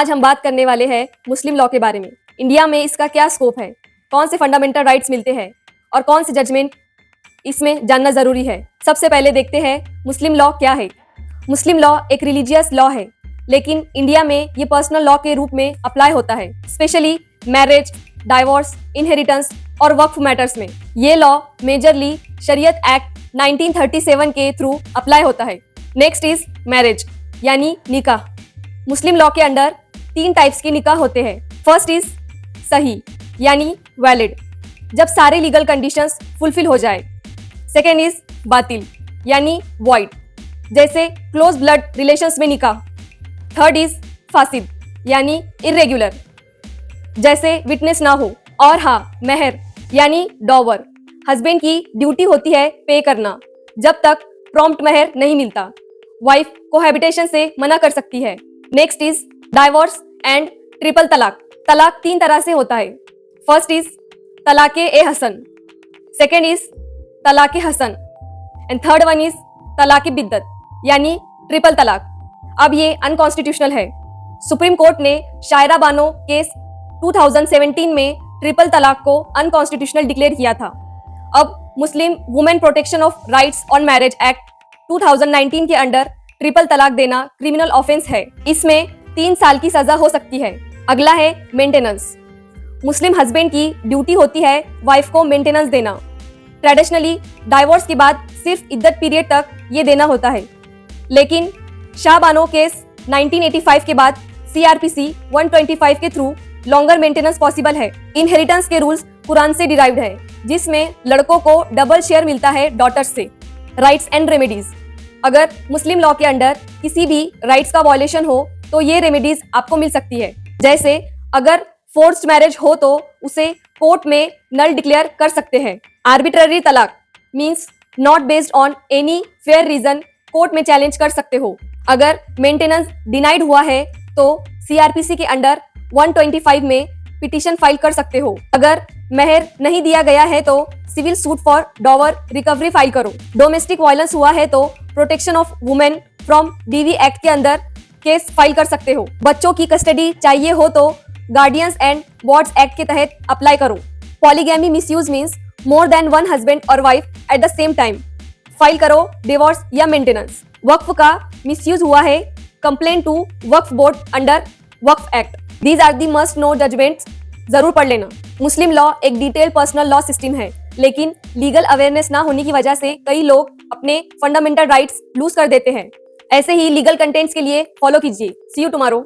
आज हम बात करने वाले हैं मुस्लिम लॉ के बारे में। इंडिया में इसका क्या स्कोप है, कौन से फंडामेंटल राइट्स मिलते हैं और कौन से जजमेंट इसमें जानना जरूरी है। सबसे पहले देखते हैं मुस्लिम लॉ क्या है। मुस्लिम लॉ एक रिलीजियस लॉ है, लेकिन इंडिया में ये पर्सनल लॉ के रूप में अप्लाई होता है, स्पेशली मैरिज, डाइवोर्स, इनहेरिटेंस और वक्फ मैटर्स में। ये लॉ मेजरली शरीयत एक्ट 1937 के थ्रू अप्लाई होता है। नेक्स्ट इज मैरिज यानी निकाह। मुस्लिम लॉ के अंडर 3 टाइप्स के निकाह होते हैं। फर्स्ट इज सही यानी वैलिड, जब सारे लीगल कंडीशंस फुलफिल हो जाए। सेकेंड इज बातिल यानी वॉइड, जैसे क्लोज ब्लड रिलेशंस में निकाह। थर्ड इज फासिद यानी इरेगुलर, जैसे विटनेस ना हो। और हाँ, मेहर यानी डॉवर, हस्बैंड की ड्यूटी होती है पे करना, जब तक प्रॉम्प्ट मेहर नहीं मिलता। वाइफ कोहैबिटेशन से मना कर सकती है। Next is divorce and triple तलाक। तलाक 3 तरह से होता है। फर्स्ट इज तलाके ए हसन, सेकेंड इज तलाके हसन एंड थर्ड वन इज तलाके बिद्दत यानी ट्रिपल तलाक। अब ये अनकॉन्स्टिट्यूशनल है। सुप्रीम कोर्ट ने शायरा बानो केस 2017 में ट्रिपल तलाक को अनकॉन्स्टिट्यूशनल डिक्लेयर किया था। अब Muslim women protection of rights on marriage act 2019 के अंडर ट्रिपल तलाक देना क्रिमिनल ऑफेंस है। इसमें 3 साल की सजा हो सकती है। अगला है मेंटेनेंस। मुस्लिम हस्बैंड की ड्यूटी होती है वाइफ को मेंटेनेंस देना। ट्रेडिशनली डाइवोर्स के बाद सिर्फ इद्दत पीरियड तक ये देना होता है, लेकिन शाह बानो केस 1985 के बाद CRPC 125 के थ्रू लॉन्गर मेंटेनेंस पॉसिबल है। इनहेरिटेंस के रूल्स कुरान से डिराइव्ड है, जिसमें लड़कों को डबल शेयर मिलता है डॉटर्स से। राइट्स एंड रेमेडीज, अगर मुस्लिम लॉ के अंडर किसी भी राइट्स का वॉयलेशन हो तो ये रेमेडीज आपको मिल सकती है। जैसे अगर फोर्स्ड मैरिज हो तो उसे कोर्ट में नल डिक्लेयर कर सकते हैं। आर्बिट्ररी तलाक means not based on any fair reason, court में चैलेंज कर सकते हो। अगर मेंटेनेंस डिनाइड हुआ है तो CRPC के अंडर 125 में पिटीशन फाइल कर सकते हो। अगर मेहर नहीं दिया गया है तो civil suit for dowry recovery file करो। डोमेस्टिक वायलेंस हुआ है तो protection of women from DV act के अंदर केस फाइल कर सकते हो। बच्चों की कस्टडी चाहिए हो तो गार्डियंस एंड वार्ड्स एक्ट के तहत अप्लाई करो। Polygamy misuse means more than 1 husband और wife at the same time, file करो डिवोर्स या मेंटेनेंस। वक्फ का मिसयूज हुआ है, कंप्लेन टू वक्फ बोर्ड अंडर वक्फ act. These are the must know judgements, जरूर पढ़ लेना। मुस्लिम लॉ एक डिटेल पर्सनल लॉ सिस्टम है, लेकिन लीगल अवेयरनेस ना होने की वजह से कई लोग अपने फंडामेंटल राइट्स लूज कर देते हैं। ऐसे ही लीगल कंटेंट्स के लिए फॉलो कीजिए। सी यू टुमारो।